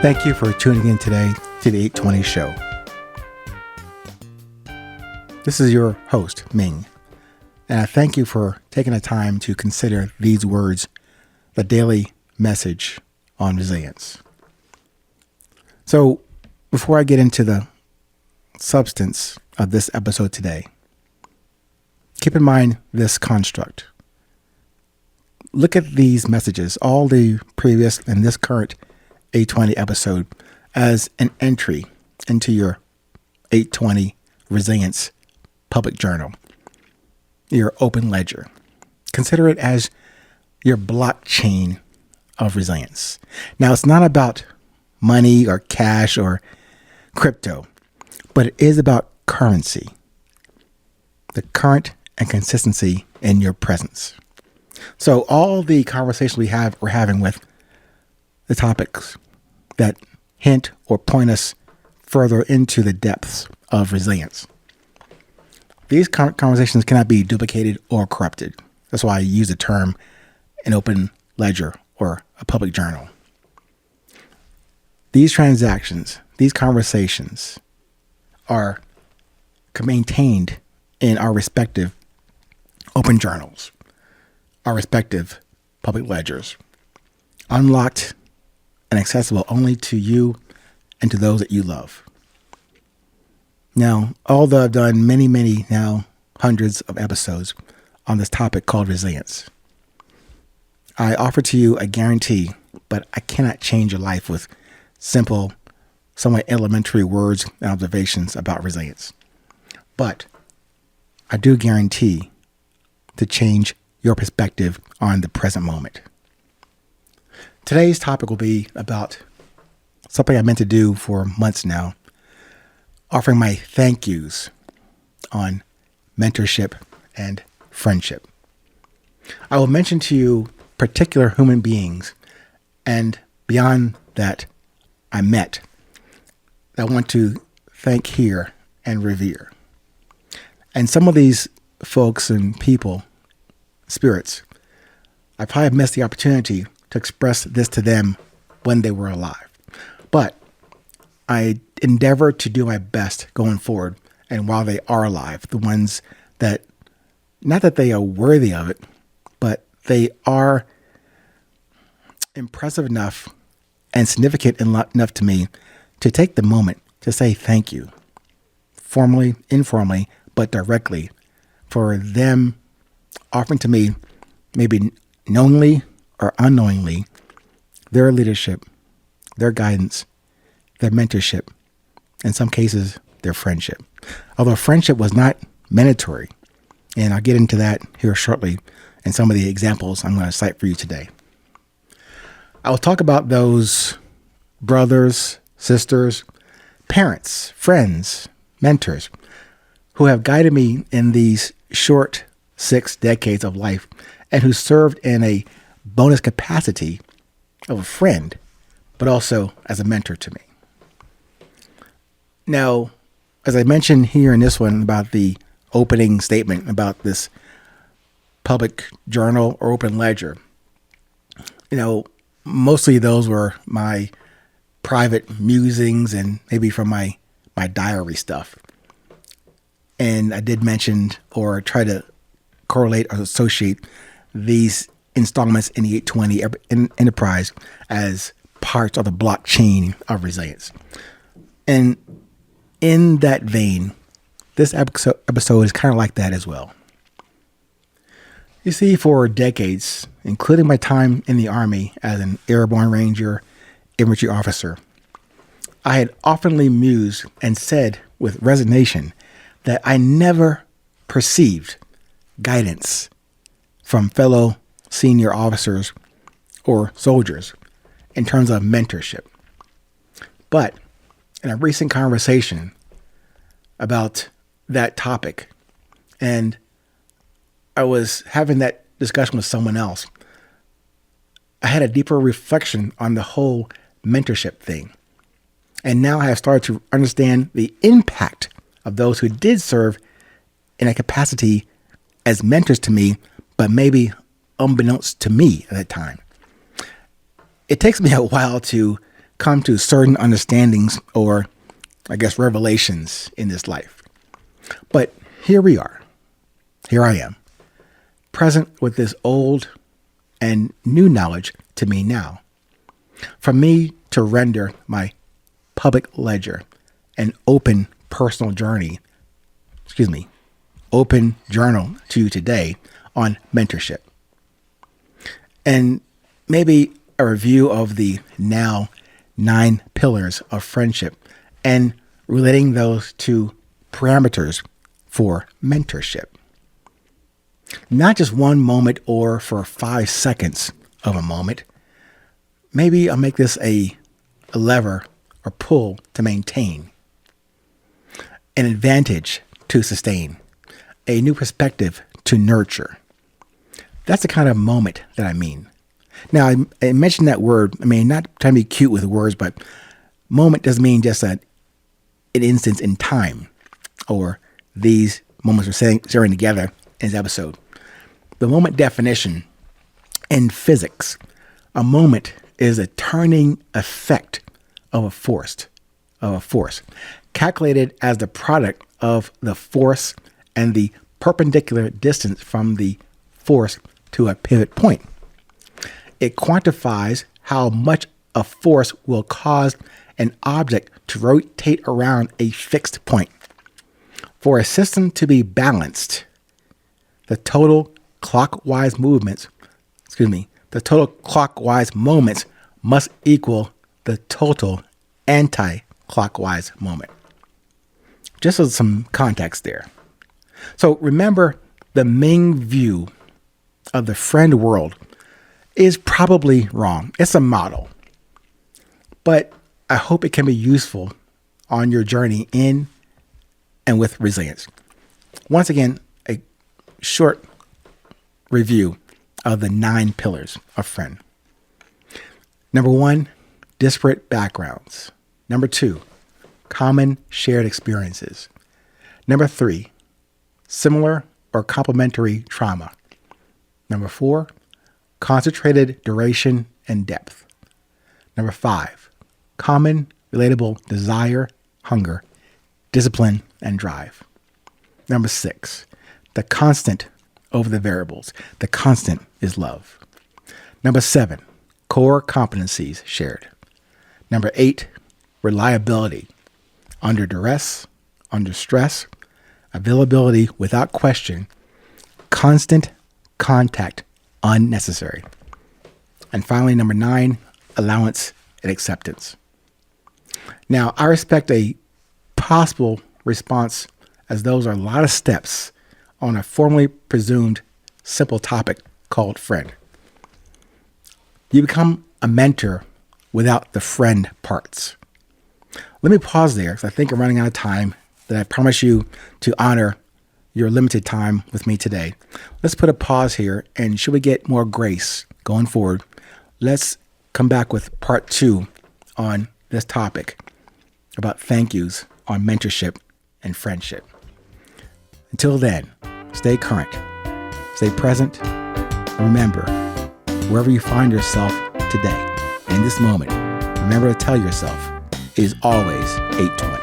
Thank you for tuning in today to the 820 Show. This is your host, Ming, and I thank you for taking the time to consider these words, the daily message on resilience. So, before I get into the substance of this episode today, keep in mind this construct. Look at these messages, all the previous and this current 820 episode, as an entry into your 820 Resilience public journal, your open ledger. Consider it as your blockchain of resilience. Now, it's not about money or cash or crypto, but it is about currency, the current and consistency in your presence. So all the conversations we're having with the topics that hint or point us further into the depths of resilience. These conversations cannot be duplicated or corrupted. That's why I use the term an open ledger or a public journal. These transactions, these conversations are maintained in our respective open journals, our respective public ledgers, unlocked and accessible only to you and to those that you love. Now, although I've done many, now hundreds of episodes on this topic called resilience, I offer to you a guarantee, but I cannot change your life with simple, somewhat elementary words and observations about resilience. But I do guarantee to change your perspective on the present moment. Today's topic will be about something I meant to do for months now, offering my thank yous on mentorship and friendship. I will mention to you particular human beings and beyond that I met that I want to thank here and revere. And some of these folks and people, spirits, I probably have missed the opportunity to express this to them when they were alive. But I endeavor to do my best going forward, and while they are alive, the ones that, not that they are worthy of it, but they are impressive enough and significant enough to me to take the moment to say thank you, formally, informally, but directly, for them offering to me, maybe knowingly or unknowingly, their leadership, their guidance, their mentorship, in some cases, their friendship. Although friendship was not mandatory, and I'll get into that here shortly in some of the examples I'm going to cite for you today. I will talk about those brothers, sisters, parents, friends, mentors who have guided me in these short 6 decades of life and who served in a bonus capacity of a friend, but also as a mentor to me. Now, as I mentioned here in this one about the opening statement about this public journal or open ledger, mostly those were my private musings and maybe from my diary stuff. And I did mention or try to correlate or associate these installments in the 820 enterprise as parts of the blockchain of resilience. And in that vein, this episode is kind of like that as well. You see, for decades, including my time in the Army as an airborne ranger, infantry officer, I had oftenly mused and said with resignation that I never perceived guidance from fellow senior officers or soldiers in terms of mentorship. But in a recent conversation about that topic, and I was having that discussion with someone else, I had a deeper reflection on the whole mentorship thing. And now I have started to understand the impact of those who did serve in a capacity as mentors to me, but maybe unbeknownst to me at that time. It takes me a while to come to certain understandings or, I guess, revelations in this life. But here we are. Here I am, present with this old and new knowledge to me now. For me to render my public ledger an open personal open journal to you today on mentorship. And maybe a review of the now 9 pillars of friendship and relating those to parameters for mentorship. Not just one moment or for 5 seconds of a moment. Maybe I'll make this a lever or pull to maintain, an advantage to sustain, a new perspective to nurture. That's the kind of moment that I mean. Now, I mentioned that word. I mean, not trying to be cute with words, but moment doesn't mean just an instance in time or these moments we're sharing together in this episode. The moment definition in physics, a moment is a turning effect of a force, calculated as the product of the force and the perpendicular distance from the force to a pivot point. It quantifies how much a force will cause an object to rotate around a fixed point. For a system to be balanced, the total clockwise moments must equal the total anti-clockwise moment. Just as some context there. So remember, the Ming view of the friend world is probably wrong. It's a model. But I hope it can be useful on your journey in and with resilience. Once again, a short review of the 9 pillars of friend. Number 1, disparate backgrounds. Number 2, common shared experiences. Number 3, similar or complementary trauma. Number 4, concentrated duration and depth. Number 5, common relatable desire, hunger, discipline, and drive. Number 6, the constant over the variables. The constant is love. Number 7, core competencies shared. Number 8, reliability. Under duress, under stress, availability without question, constant contact unnecessary. And finally, number 9, allowance and acceptance. Now, I respect a possible response as those are a lot of steps on a formally presumed simple topic called friend. You become a mentor without the friend parts. Let me pause there because I think I'm running out of time, that I promise you to honor your limited time with me today. Let's put a pause here, and should we get more grace going forward, let's come back with part 2 on this topic about thank yous on mentorship and friendship. Until then, stay current, stay present, and remember, wherever you find yourself today, in this moment, remember to tell yourself, it is always 8:20.